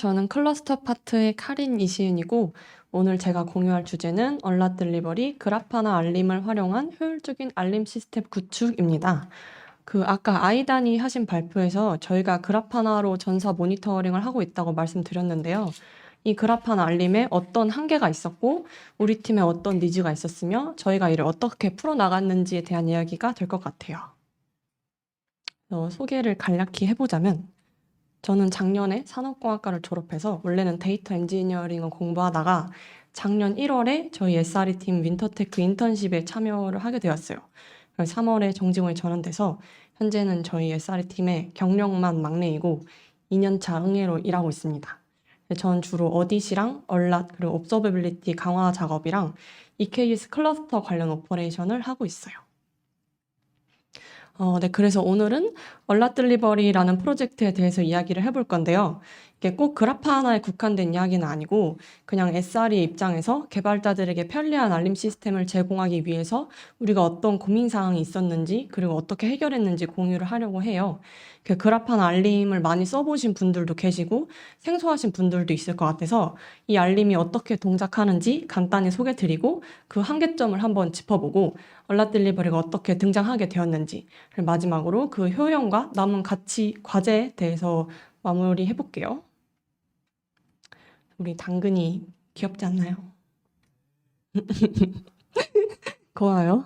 저는 클러스터 파트의 카린 이시은이고 오늘 제가 공유할 주제는 얼랏 딜리버리 그라파나 알림을 활용한 효율적인 알림 시스템 구축입니다. 아까 아이단이 하신 발표에서 저희가 그라파나로 전사 모니터링을 하고 있다고 말씀드렸는데요. 이 그라파나 알림에 어떤 한계가 있었고 우리 팀에 어떤 니즈가 있었으며 저희가 이를 어떻게 풀어나갔는지에 대한 이야기가 될 것 같아요. 소개를 간략히 해보자면 저는 작년에 산업공학과를 졸업해서 원래는 데이터 엔지니어링을 공부하다가 작년 1월에 저희 SRE 팀 윈터테크 인턴십에 참여를 하게 되었어요. 그래서 3월에 정직원이 전환돼서 현재는 저희 SRE 팀의 경력만 막내이고 2년차 응애로 일하고 있습니다. 저는 주로 어디시랑 얼랏 그리고 옵서버빌리티 강화 작업이랑 EKS 클러스터 관련 오퍼레이션을 하고 있어요. 네, 그래서 오늘은 얼랏 딜리버리라는 프로젝트에 대해서 이야기를 해볼 건데요. 이게 꼭 그래프 하나에 국한된 이야기는 아니고 그냥 SRE 입장에서 개발자들에게 편리한 알림 시스템을 제공하기 위해서 우리가 어떤 고민사항이 있었는지 그리고 어떻게 해결했는지 공유를 하려고 해요. 그래프나 알림을 많이 써보신 분들도 계시고 생소하신 분들도 있을 것 같아서 이 알림이 어떻게 동작하는지 간단히 소개드리고 그 한계점을 한번 짚어보고 얼랏 딜리버리가 어떻게 등장하게 되었는지 그리고 마지막으로 그 효용과 남은 가치, 과제에 대해서 마무리해 볼게요. 우리 당근이 귀엽지 않나요? 고마워요.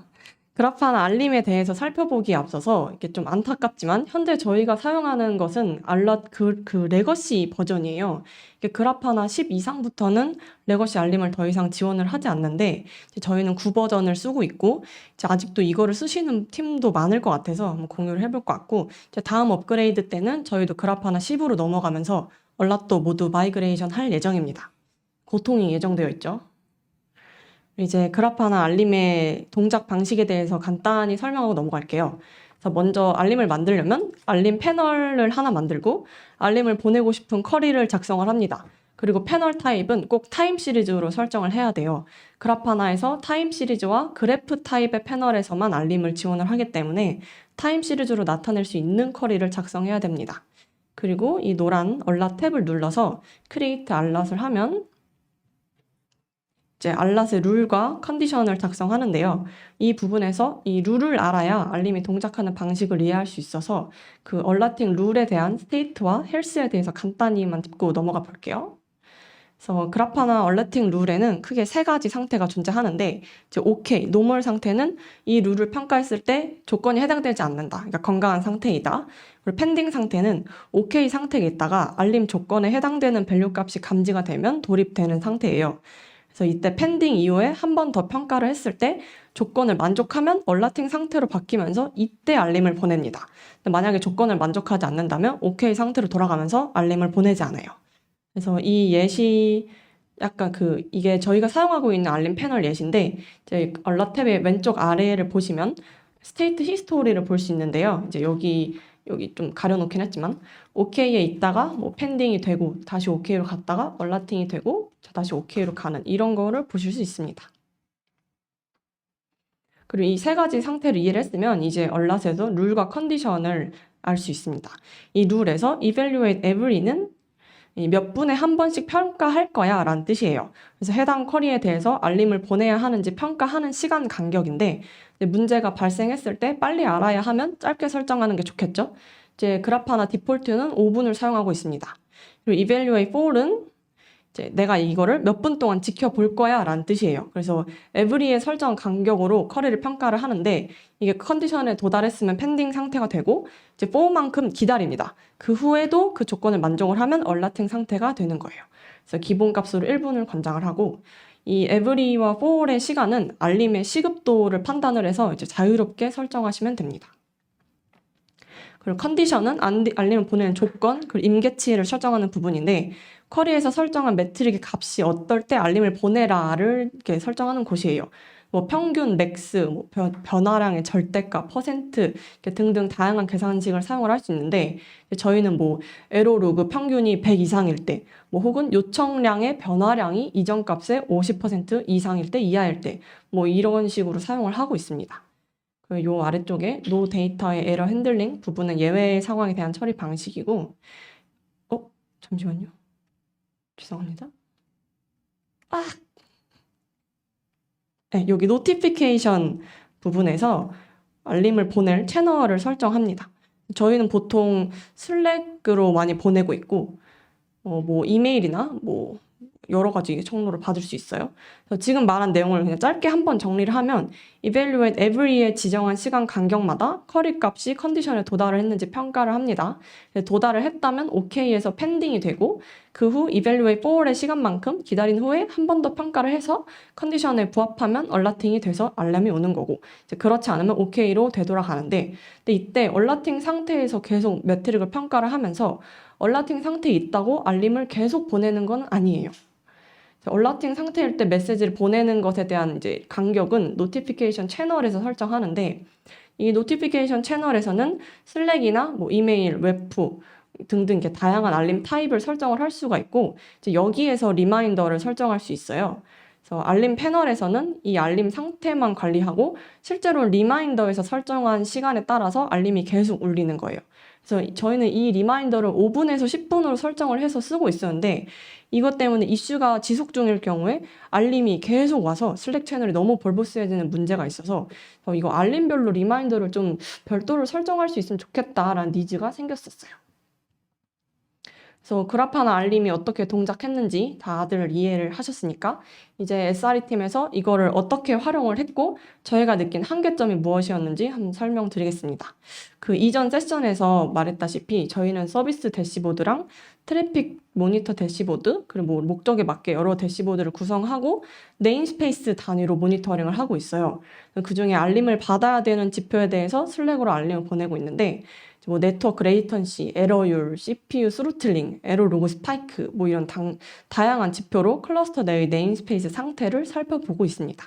그래프나 알림에 대해서 살펴보기에 앞서서 이게 좀 안타깝지만 현재 저희가 사용하는 것은 알랏 레거시 버전이에요. 그래프나 10 이상부터는 레거시 알림을 더 이상 지원을 하지 않는데 저희는 9 버전을 쓰고 있고 아직도 이거를 쓰시는 팀도 많을 것 같아서 한번 공유를 해볼 것 같고 다음 업그레이드 때는 저희도 그래프나 10으로 넘어가면서 얼랏도 모두 마이그레이션 할 예정입니다. 고통이 예정되어 있죠. 이제 그래프나 알림의 동작 방식에 대해서 간단히 설명하고 넘어갈게요. 그래서 먼저 알림을 만들려면 알림 패널을 하나 만들고 알림을 보내고 싶은 쿼리를 작성을 합니다. 그리고 패널 타입은 꼭 타임 시리즈로 설정을 해야 돼요. 그래프나에서 타임 시리즈와 그래프 타입의 패널에서만 알림을 지원을 하기 때문에 타임 시리즈로 나타낼 수 있는 쿼리를 작성해야 됩니다. 그리고 이 노란 얼랏 탭을 눌러서 create 알랏을 하면 이제 알랏의 룰과 컨디션을 작성하는데요. 이 부분에서 이 룰을 알아야 알림이 동작하는 방식을 이해할 수 있어서 그 얼라팅 룰에 대한 스테이트와 헬스에 대해서 간단히만 짚고 넘어가 볼게요. 그래서 그래프나 얼라팅 룰에는 크게 3가지 상태가 존재하는데 이제 OK, 노멀 상태는 이 룰을 평가했을 때 조건이 해당되지 않는다. 그러니까 건강한 상태이다. 그리고 펜딩 상태는 OK 상태에 있다가 알림 조건에 해당되는 밸류 값이 감지가 되면 돌입되는 상태예요. 그래서 이때 펜딩 이후에 한 번 더 평가를 했을 때 조건을 만족하면 얼라팅 상태로 바뀌면서 이때 알림을 보냅니다. 근데 만약에 조건을 만족하지 않는다면 OK 상태로 돌아가면서 알림을 보내지 않아요. 그래서 이 예시 약간 이게 저희가 사용하고 있는 알림 패널 예시인데 이제 얼라 탭의 왼쪽 아래를 보시면 스테이트 히스토리를 볼 수 있는데요. 이제 여기 좀 가려놓긴 했지만 OK에 있다가 뭐 펜딩이 되고 다시 OK로 갔다가 얼라팅이 되고 다시 OK로 가는 이런 거를 보실 수 있습니다. 그리고 이 3가지 상태를 이해를 했으면 이제 얼랏에서 룰과 컨디션을 알 수 있습니다. 이 룰에서 evaluate every는 몇 분에 한 번씩 평가할 거야 라는 뜻이에요. 그래서 해당 쿼리에 대해서 알림을 보내야 하는지 평가하는 시간 간격인데 문제가 발생했을 때 빨리 알아야 하면 짧게 설정하는 게 좋겠죠. 이제 그래프나 디폴트는 5분을 사용하고 있습니다. 그리고 evaluate for은 이제 내가 이거를 몇 분 동안 지켜볼 거야 라는 뜻이에요. 그래서 every의 설정 간격으로 쿼리를 평가를 하는데 이게 컨디션에 도달했으면 펜딩 상태가 되고 이제 for만큼 기다립니다. 그 후에도 그 조건을 만족을 하면 얼라팅 상태가 되는 거예요. 그래서 기본 값으로 1분을 권장을 하고 이 every와 for의 시간은 알림의 시급도를 판단을 해서 이제 자유롭게 설정하시면 됩니다. 그리고 컨디션은 알림을 보내는 조건, 그리고 임계치를 설정하는 부분인데 쿼리에서 설정한 매트릭의 값이 어떨 때 알림을 보내라를 이렇게 설정하는 곳이에요. 뭐 평균, 맥스, 뭐 변화량의 절대값, 퍼센트 등등 다양한 계산식을 사용을 할 수 있는데 저희는 뭐 에러 로그 평균이 100 이상일 때, 뭐 혹은 요청량의 변화량이 이전 값의 50% 이상일 때, 이하일 때, 뭐 이런 식으로 사용을 하고 있습니다. 요 아래쪽에 노 데이터의 에러 핸들링 부분은 예외 상황에 대한 처리 방식이고 잠시만요. 죄송합니다. 네, 여기 노티피케이션 부분에서 알림을 보낼 채널을 설정합니다. 저희는 보통 슬랙으로 많이 보내고 있고, 뭐 이메일이나 뭐 여러 가지 통로를 받을 수 있어요. 그래서 지금 말한 내용을 그냥 짧게 한번 정리를 하면 evaluate every에 지정한 시간 간격마다 커리 값이 컨디션에 도달을 했는지 평가를 합니다. 도달을 했다면 OK에서 pending이 되고 그 후 evaluate for의 시간만큼 기다린 후에 한 번 더 평가를 해서 컨디션에 부합하면 얼라팅이 돼서 알람이 오는 거고 이제 그렇지 않으면 OK로 되돌아가는데 근데 이때 얼라팅 상태에서 계속 매트릭을 평가를 하면서 얼라팅 상태에 있다고 알림을 계속 보내는 건 아니에요. 얼라팅 상태일 때 메시지를 보내는 것에 대한 이제 간격은 노티피케이션 채널에서 설정하는데 이 노티피케이션 채널에서는 슬랙이나 뭐 이메일, 웹프 등등 이렇게 다양한 알림 타입을 설정을 할 수가 있고 이제 여기에서 리마인더를 설정할 수 있어요. 그래서 알림 패널에서는 이 알림 상태만 관리하고 실제로 리마인더에서 설정한 시간에 따라서 알림이 계속 울리는 거예요. 그래서 저희는 이 리마인더를 5분에서 10분으로 설정을 해서 쓰고 있었는데 이것 때문에 이슈가 지속 중일 경우에 알림이 계속 와서 슬랙 채널이 너무 벌보스해지는 문제가 있어서 이거 알림별로 리마인더를 좀 별도로 설정할 수 있으면 좋겠다라는 니즈가 생겼었어요. 그래서 그라파나 알림이 어떻게 동작했는지 다들 이해를 하셨으니까 이제 SRE 팀에서 이거를 어떻게 활용을 했고 저희가 느낀 한계점이 무엇이었는지 한번 설명드리겠습니다. 그 이전 세션에서 말했다시피 저희는 서비스 대시보드랑 트래픽 모니터 대시보드 그리고 뭐 목적에 맞게 여러 대시보드를 구성하고 네임스페이스 단위로 모니터링을 하고 있어요. 그 중에 알림을 받아야 되는 지표에 대해서 슬랙으로 알림을 보내고 있는데 뭐 네트워크 레이턴시, 에러율, CPU 스로틀링, 에러 로그 스파이크 뭐 이런 다양한 지표로 클러스터 내의 네임스페이스 상태를 살펴보고 있습니다.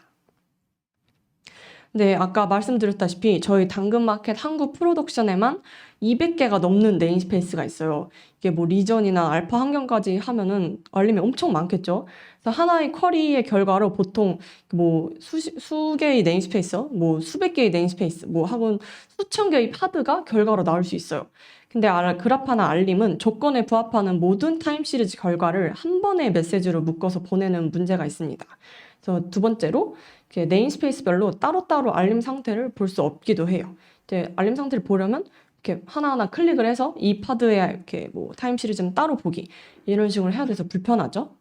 네, 아까 말씀드렸다시피 저희 당근마켓 한국 프로덕션에만 200개가 넘는 네임스페이스가 있어요. 이게 뭐 리전이나 알파 환경까지 하면은 알림이 엄청 많겠죠. 그래서 하나의 쿼리의 결과로 보통 뭐 수개의 네임스페이스, 뭐 수백 개의 네임스페이스, 뭐 하고 수천 개의 파드가 결과로 나올 수 있어요. 근데 그라파나 알림은 조건에 부합하는 모든 타임 시리즈 결과를 한 번의 메시지로 묶어서 보내는 문제가 있습니다. 그래서 두 번째로 네임스페이스별로 따로따로 알림 상태를 볼 수 없기도 해요. 이제 알림 상태를 보려면 이렇게 하나하나 클릭을 해서 이 파드에 이렇게 뭐 타임 시리즈는 따로 보기 이런 식으로 해야 돼서 불편하죠.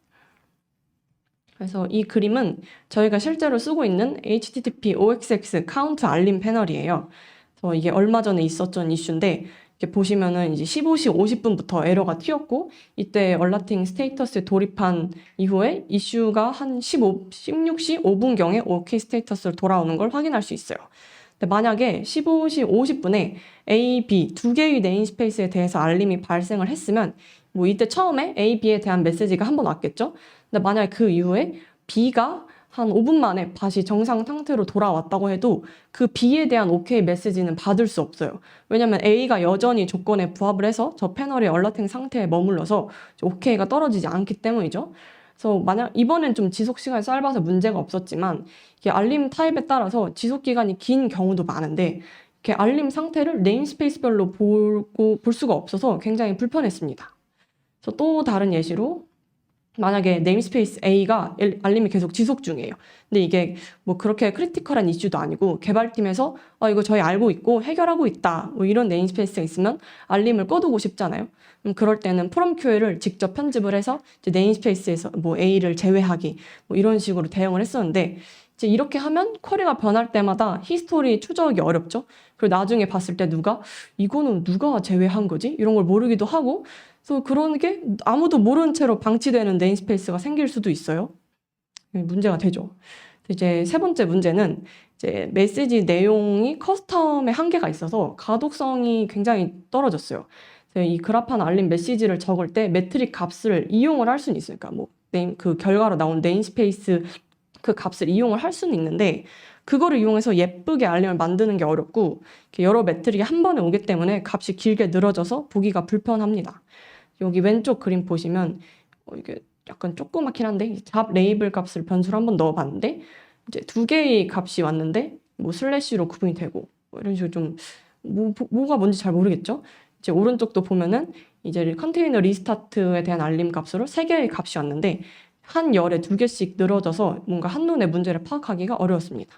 그래서 이 그림은 저희가 실제로 쓰고 있는 HTTP OXX 카운트 알림 패널이에요. 그래서 이게 얼마 전에 있었던 이슈인데 이렇게 보시면은 이제 15시 50분부터 에러가 튀었고 이때 얼라팅 스테이터스에 돌입한 이후에 이슈가 한 16시 5분경에 OK 스테이터스로 돌아오는 걸 확인할 수 있어요. 근데 만약에 15시 50분에 A, B 두 개의 네임스페이스에 대해서 알림이 발생을 했으면 뭐 이때 처음에 A, B에 대한 메시지가 한 번 왔겠죠? 근데 만약에 그 이후에 B가 한 5분 만에 다시 정상 상태로 돌아왔다고 해도 그 B에 대한 OK 메시지는 받을 수 없어요. 왜냐면 A가 여전히 조건에 부합을 해서 저 패널의 얼라팅 상태에 머물러서 OK가 떨어지지 않기 때문이죠. 그래서 만약 이번엔 좀 지속 시간이 짧아서 문제가 없었지만 이게 알림 타입에 따라서 지속 기간이 긴 경우도 많은데 이렇게 알림 상태를 네임스페이스별로 볼 수가 없어서 굉장히 불편했습니다. 그래서 또 다른 예시로 만약에 네임스페이스 A가 알림이 계속 지속 중이에요. 근데 이게 뭐 그렇게 크리티컬한 이슈도 아니고 개발팀에서 이거 저희 알고 있고 해결하고 있다 뭐 이런 네임스페이스가 있으면 알림을 꺼두고 싶잖아요. 그럴 때는 프롬 QL을 직접 편집을 해서 이제 네임스페이스에서 뭐 A를 제외하기 뭐 이런 식으로 대응을 했었는데 이제 이렇게 하면 쿼리가 변할 때마다 히스토리 추적이 어렵죠. 그리고 나중에 봤을 때 이거는 누가 제외한 거지? 이런 걸 모르기도 하고 그래서 그런 게 아무도 모르는 채로 방치되는 네임스페이스가 생길 수도 있어요. 문제가 되죠. 이제 세 번째 문제는 이제 메시지 내용이 커스텀의 한계가 있어서 가독성이 굉장히 떨어졌어요. 이 그라파나 알림 메시지를 적을 때 매트릭 값을 이용을 할 수는 있으니까 뭐 그 결과로 나온 네임스페이스 그 값을 이용을 할 수는 있는데 그거를 이용해서 예쁘게 알림을 만드는 게 어렵고 여러 매트릭이 한 번에 오기 때문에 값이 길게 늘어져서 보기가 불편합니다. 여기 왼쪽 그림 보시면 이게 약간 조그맣긴 한데 잡 레이블 값을 변수로 한번 넣어봤는데 이제 두 개의 값이 왔는데 뭐 슬래시로 구분이 되고 뭐 이런 식으로 좀 뭐가 뭔지 잘 모르겠죠. 이제 오른쪽도 보면은 이제 컨테이너 리스타트에 대한 알림 값으로 3개의 값이 왔는데 한 열에 2개씩 늘어져서 뭔가 한눈에 문제를 파악하기가 어려웠습니다.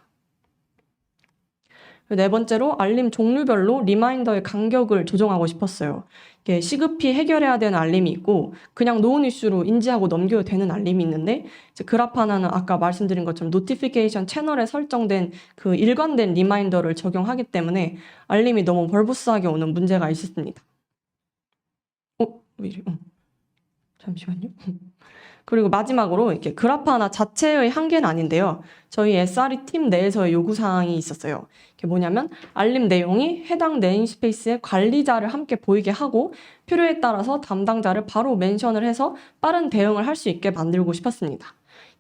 네 번째로 알림 종류별로 리마인더의 간격을 조정하고 싶었어요. 이게 시급히 해결해야 되는 알림이 있고 그냥 노은 이슈로 인지하고 넘겨도 되는 알림이 있는데 이제 그라파나는 아까 말씀드린 것처럼 노티피케이션 채널에 설정된 그 일관된 리마인더를 적용하기 때문에 알림이 너무 벌부스하게 오는 문제가 있었습니다. 왜 이래? 잠시만요. 그리고 마지막으로 이렇게 그라파나 자체의 한계는 아닌데요. 저희 SRE 팀 내에서의 요구사항이 있었어요. 이게 뭐냐면 알림 내용이 해당 네임스페이스의 관리자를 함께 보이게 하고 필요에 따라서 담당자를 바로 멘션을 해서 빠른 대응을 할 수 있게 만들고 싶었습니다.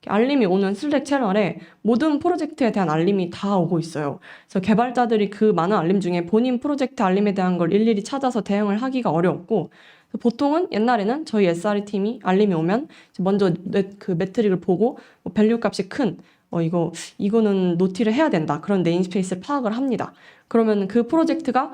알림이 오는 슬랙 채널에 모든 프로젝트에 대한 알림이 다 오고 있어요. 그래서 개발자들이 그 많은 알림 중에 본인 프로젝트 알림에 대한 걸 일일이 찾아서 대응을 하기가 어려웠고 보통은 옛날에는 저희 SRE 팀이 알림이 오면 먼저 그 매트릭을 보고 밸류 값이 큰 이거는 노티를 해야 된다. 그런 네임스페이스를 파악을 합니다. 그러면 그 프로젝트가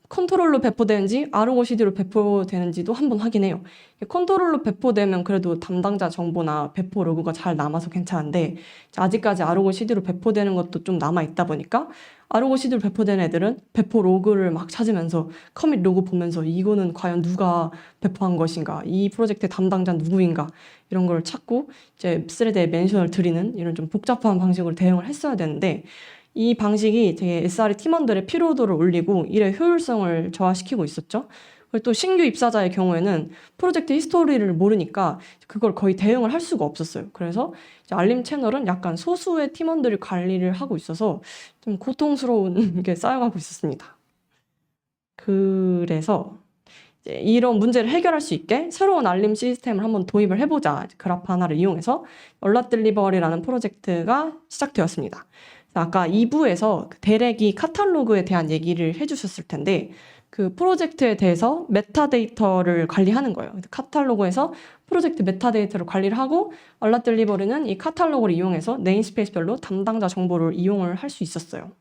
컨트롤로 배포되는지 ROCD로 배포되는지도 한번 확인해요. 컨트롤로 배포되면 그래도 담당자 정보나 배포 로그가 잘 남아서 괜찮은데 아직까지 ROCD로 배포되는 것도 좀 남아있다 보니까 ROCD로 배포된 애들은 배포 로그를 막 찾으면서 커밋 로그 보면서 이거는 과연 누가 배포한 것인가, 이 프로젝트의 담당자는 누구인가 이런 걸 찾고 이제 스레드에 멘션을 드리는 이런 좀 복잡한 방식으로 대응을 했어야 되는데 이 방식이 되게 SRE 팀원들의 피로도를 올리고 일의 효율성을 저하시키고 있었죠. 그리고 또 신규 입사자의 경우에는 프로젝트 히스토리를 모르니까 그걸 거의 대응을 할 수가 없었어요. 그래서 이제 알림 채널은 약간 소수의 팀원들이 관리를 하고 있어서 좀 고통스러운 게 쌓여가고 있었습니다. 그래서 이제 이런 문제를 해결할 수 있게 새로운 알림 시스템을 한번 도입을 해보자. 그라파나를 이용해서 얼랏딜리버리라는 프로젝트가 시작되었습니다. 아까 2부에서 대렉이 카탈로그에 대한 얘기를 해주셨을 텐데 그 프로젝트에 대해서 메타데이터를 관리하는 거예요. 카탈로그에서 프로젝트 메타데이터를 관리를 하고 얼랏딜리버리는 이 카탈로그를 이용해서 네임스페이스별로 담당자 정보를 이용을 할 수 있었어요.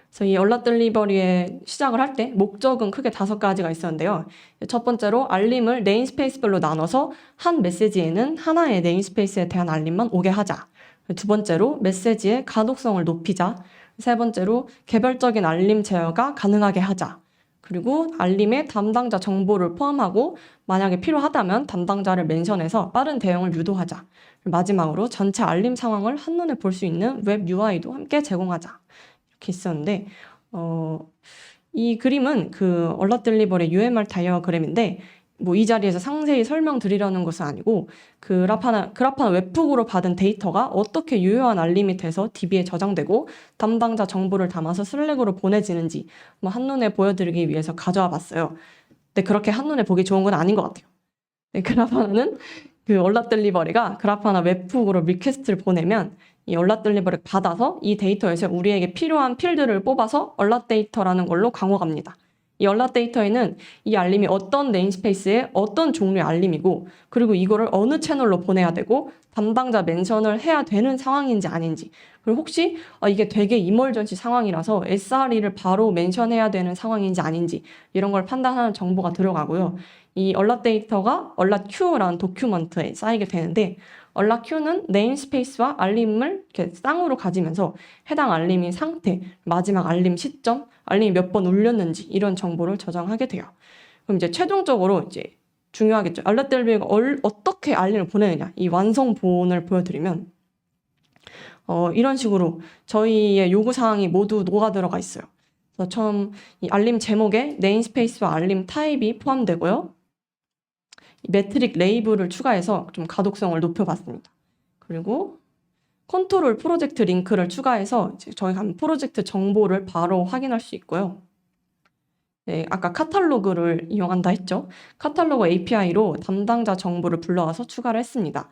그래서 이 얼랏딜리버리의 시작을 할 때 목적은 크게 5가지가 있었는데요. 첫 번째로 알림을 네임스페이스별로 나눠서 한 메시지에는 하나의 네임스페이스에 대한 알림만 오게 하자. 두 번째로 메시지의 가독성을 높이자. 세 번째로 개별적인 알림 제어가 가능하게 하자. 그리고 알림에 담당자 정보를 포함하고 만약에 필요하다면 담당자를 멘션해서 빠른 대응을 유도하자. 마지막으로 전체 알림 상황을 한눈에 볼 수 있는 웹 UI도 함께 제공하자. 이렇게 있었는데 이 그림은 그 얼랏딜리버리 UML 다이어그램인데 이 자리에서 상세히 설명드리려는 것은 아니고 그라파나 웹북으로 받은 데이터가 어떻게 유효한 알림이 돼서 DB에 저장되고 담당자 정보를 담아서 슬랙으로 보내지는지 한눈에 보여드리기 위해서 가져와 봤어요. 근데 그렇게 한눈에 보기 좋은 건 아닌 것 같아요. 그라파나는 그 얼랏딜리버리가 그라파나 웹북으로 리퀘스트를 보내면 이 얼랏딜리버리를 받아서 이 데이터에서 우리에게 필요한 필드를 뽑아서 얼랏데이터라는 걸로 강화합니다. 이 얼랏데이터에는 이 알림이 어떤 네임스페이스에 어떤 종류의 알림이고 그리고 이거를 어느 채널로 보내야 되고 담당자 멘션을 해야 되는 상황인지 아닌지 그리고 혹시 이게 되게 이멀전시 상황이라서 SRE를 바로 멘션해야 되는 상황인지 아닌지 이런 걸 판단하는 정보가 들어가고요. 이 얼랏데이터가 얼랏Q라는 도큐먼트에 쌓이게 되는데 얼랏Q는 네임스페이스와 알림을 이렇게 쌍으로 가지면서 해당 알림의 상태, 마지막 알림 시점, 알림이 몇 번 울렸는지 이런 정보를 저장하게 돼요. 그럼 이제 최종적으로 이제 중요하겠죠. 얼랏딜리버리가 어떻게 알림을 보내느냐 이 완성본을 보여드리면 이런 식으로 저희의 요구사항이 모두 녹아 들어가 있어요. 그래서 처음 이 알림 제목에 네임스페이스와 알림 타입이 포함되고요. 매트릭 레이블을 추가해서 좀 가독성을 높여봤습니다. 그리고 컨트롤 프로젝트 링크를 추가해서 저희가 프로젝트 정보를 바로 확인할 수 있고요. 네, 아까 카탈로그를 이용한다 했죠. 카탈로그 API로 담당자 정보를 불러와서 추가를 했습니다.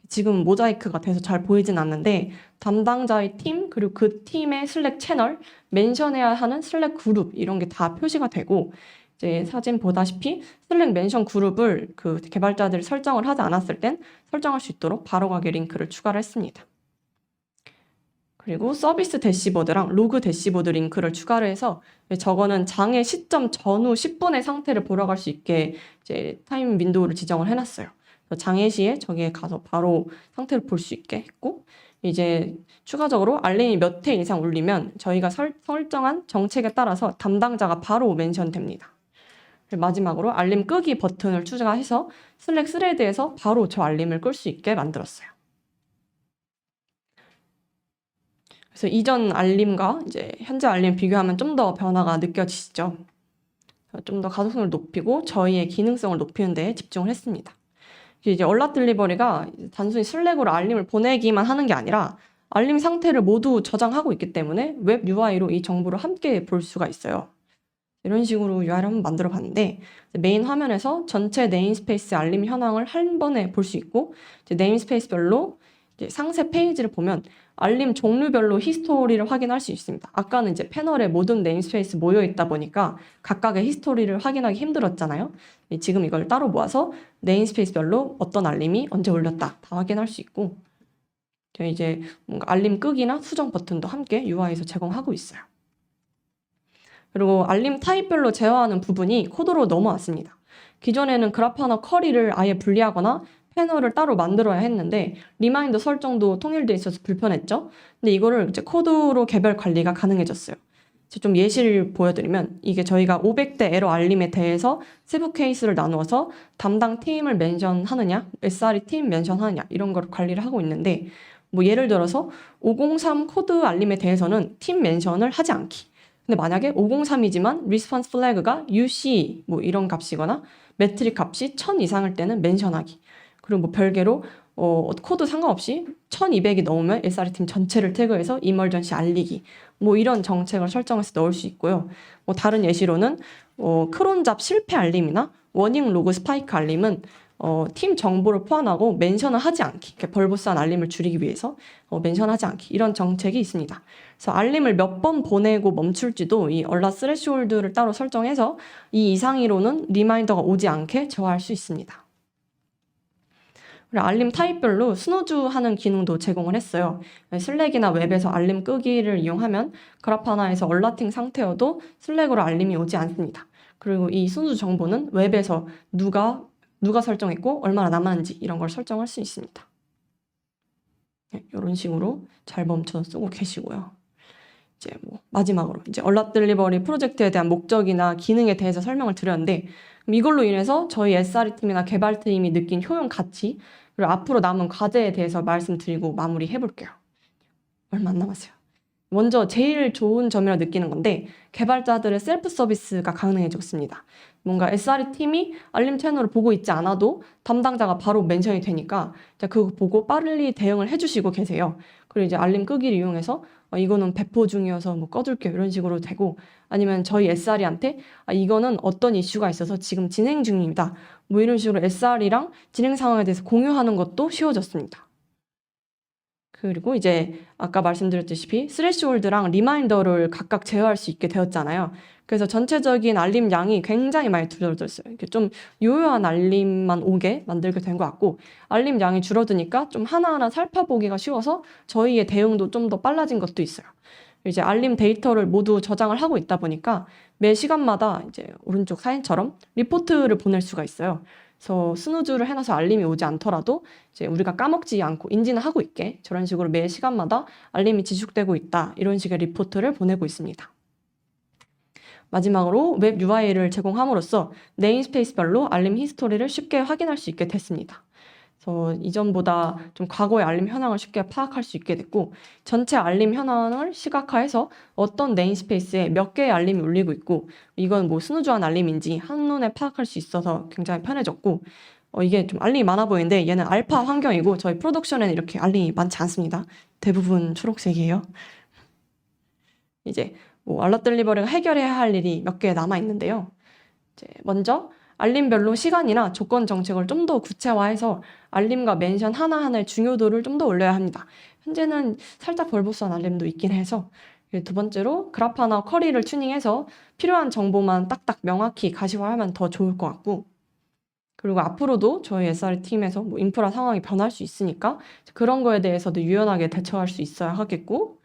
지금 모자이크가 돼서 잘 보이진 않는데 담당자의 팀 그리고 그 팀의 슬랙 채널, 멘션해야 하는 슬랙 그룹 이런 게 다 표시가 되고 이제 사진 보다시피 슬랙 멘션 그룹을 그 개발자들이 설정을 하지 않았을 땐 설정할 수 있도록 바로가기 링크를 추가를 했습니다. 그리고 서비스 대시보드랑 로그 대시보드 링크를 추가를 해서 저거는 장의 시점 전후 10분의 상태를 보러 갈 수 있게 이제 타임 윈도우를 지정을 해놨어요. 장애 시에 저기에 가서 바로 상태를 볼 수 있게 했고, 이제 추가적으로 알림이 몇 회 이상 울리면 저희가 설정한 정책에 따라서 담당자가 바로 멘션됩니다. 그리고 마지막으로 알림 끄기 버튼을 추가해서 슬랙 스레드에서 바로 저 알림을 끌 수 있게 만들었어요. 그래서 이전 알림과 이제 현재 알림 비교하면 좀 더 변화가 느껴지시죠? 좀 더 가독성을 높이고 저희의 기능성을 높이는 데 집중을 했습니다. 이제 얼럿 딜리버리가 단순히 슬랙으로 알림을 보내기만 하는 게 아니라 알림 상태를 모두 저장하고 있기 때문에 웹 UI로 이 정보를 함께 볼 수가 있어요. 이런 식으로 UI를 한번 만들어 봤는데, 메인 화면에서 전체 네임스페이스 알림 현황을 한 번에 볼 수 있고, 이제 네임스페이스별로 이제 상세 페이지를 보면 알림 종류별로 히스토리를 확인할 수 있습니다. 아까는 이제 패널에 모든 네임스페이스 모여 있다 보니까 각각의 히스토리를 확인하기 힘들었잖아요. 지금 이걸 따로 모아서 네임스페이스별로 어떤 알림이 언제 올렸다 다 확인할 수 있고, 이제 뭔가 알림 끄기나 수정 버튼도 함께 UI에서 제공하고 있어요. 그리고 알림 타입별로 제어하는 부분이 코드로 넘어왔습니다. 기존에는 그래파나 쿼리를 아예 분리하거나 패널을 따로 만들어야 했는데 리마인더 설정도 통일돼 있어서 불편했죠. 근데 이거를 이제 코드로 개별 관리가 가능해졌어요. 좀 예시를 보여드리면 이게 저희가 500대 에러 알림에 대해서 세부 케이스를 나누어서 담당 팀을 멘션하느냐, SRE 팀 멘션하느냐 이런 걸 관리를 하고 있는데, 뭐 예를 들어서 503 코드 알림에 대해서는 팀 멘션을 하지 않기. 근데 만약에 503이지만 리스폰스 플래그가 UC 뭐 이런 값이거나 매트릭 값이 1000 이상일 때는 멘션하기. 그리고 뭐 별개로 코드 상관없이 1200이 넘으면 SRE 팀 전체를 태그해서 이멀전시 알리기. 뭐 이런 정책을 설정해서 넣을 수 있고요. 뭐 다른 예시로는 크론 잡 실패 알림이나 워닝 로그 스파이크 알림은 팀 정보를 포함하고 멘션을 하지 않기, 벌보스한 알림을 줄이기 위해서 멘션하지 않기 이런 정책이 있습니다. 그래서 알림을 몇 번 보내고 멈출지도 이 얼럿 스레시홀드를 따로 설정해서 이 이상으로는 리마인더가 오지 않게 저하할 수 있습니다. 그리고 알림 타입별로 스노즈하는 기능도 제공을 했어요. 슬랙이나 웹에서 알림 끄기를 이용하면 그래파나에서 얼라팅 상태여도 슬랙으로 알림이 오지 않습니다. 그리고 이 스누즈 정보는 웹에서 누가 설정했고 얼마나 남았는지 이런 걸 설정할 수 있습니다. 이런 식으로 잘 멈춰서 쓰고 계시고요. 이제 뭐 마지막으로 이제 얼럿 딜리버리 프로젝트에 대한 목적이나 기능에 대해서 설명을 드렸는데, 이걸로 인해서 저희 SRE 팀이나 개발팀이 느낀 효용 가치, 그리고 앞으로 남은 과제에 대해서 말씀드리고 마무리해 볼게요. 얼마 안 남았어요. 먼저 제일 좋은 점이라 느끼는 건데, 개발자들의 셀프 서비스가 가능해졌습니다. 뭔가 SRE 팀이 알림 채널을 보고 있지 않아도 담당자가 바로 멘션이 되니까 그거 보고 빠르게 대응을 해주시고 계세요. 그리고 이제 알림 끄기를 이용해서 이거는 배포 중이어서 뭐 꺼둘게요 이런 식으로 되고, 아니면 저희 SRE한테 이거는 어떤 이슈가 있어서 지금 진행 중입니다. 뭐 이런 식으로 SRE랑 진행 상황에 대해서 공유하는 것도 쉬워졌습니다. 그리고 이제 아까 말씀드렸다시피 스레시홀드랑 리마인더를 각각 제어할 수 있게 되었잖아요. 그래서 전체적인 알림 양이 굉장히 많이 줄어들었어요. 이렇게 좀 요요한 알림만 오게 만들게 된 것 같고, 알림 양이 줄어드니까 좀 하나하나 살펴보기가 쉬워서 저희의 대응도 좀 더 빨라진 것도 있어요. 이제 알림 데이터를 모두 저장을 하고 있다 보니까 매 시간마다 이제 오른쪽 사진처럼 리포트를 보낼 수가 있어요. 그래서 스누즈를 해놔서 알림이 오지 않더라도 이제 우리가 까먹지 않고 인지는 하고 있게 저런 식으로 매 시간마다 알림이 지속되고 있다 이런 식의 리포트를 보내고 있습니다. 마지막으로 웹 UI를 제공함으로써 네임스페이스별로 알림 히스토리를 쉽게 확인할 수 있게 됐습니다. 그래서 이전보다 좀 과거의 알림 현황을 쉽게 파악할 수 있게 됐고, 전체 알림 현황을 시각화해서 어떤 네임스페이스에 몇 개의 알림이 울리고 있고 이건 뭐 스누즈한 알림인지 한눈에 파악할 수 있어서 굉장히 편해졌고, 이게 좀 알림이 많아 보이는데 얘는 알파 환경이고 저희 프로덕션에는 이렇게 알림이 많지 않습니다. 대부분 초록색이에요. 이제 뭐 알럿 딜리버리가 해결해야 할 일이 몇 개 남아 있는데요. 이제 먼저 알림별로 시간이나 조건 정책을 좀 더 구체화해서 알림과 멘션 하나하나의 중요도를 좀 더 올려야 합니다. 현재는 살짝 벌보스한 알림도 있긴 해서. 두 번째로 그래파나 쿼리를 튜닝해서 필요한 정보만 딱딱 명확히 가시화하면 더 좋을 것 같고, 그리고 앞으로도 저희 SR 팀에서 뭐 인프라 상황이 변할 수 있으니까 그런 거에 대해서도 유연하게 대처할 수 있어야 하겠고,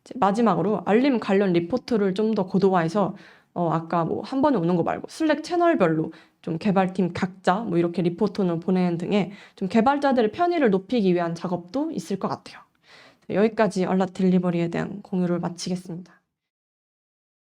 이제 마지막으로 알림 관련 리포트를 좀 더 고도화해서 아까 뭐 한 번에 오는 거 말고 슬랙 채널별로 좀 개발팀 각자 뭐 이렇게 리포트는 보내는 등의 좀 개발자들의 편의를 높이기 위한 작업도 있을 것 같아요. 여기까지 알럿 딜리버리에 대한 공유를 마치겠습니다.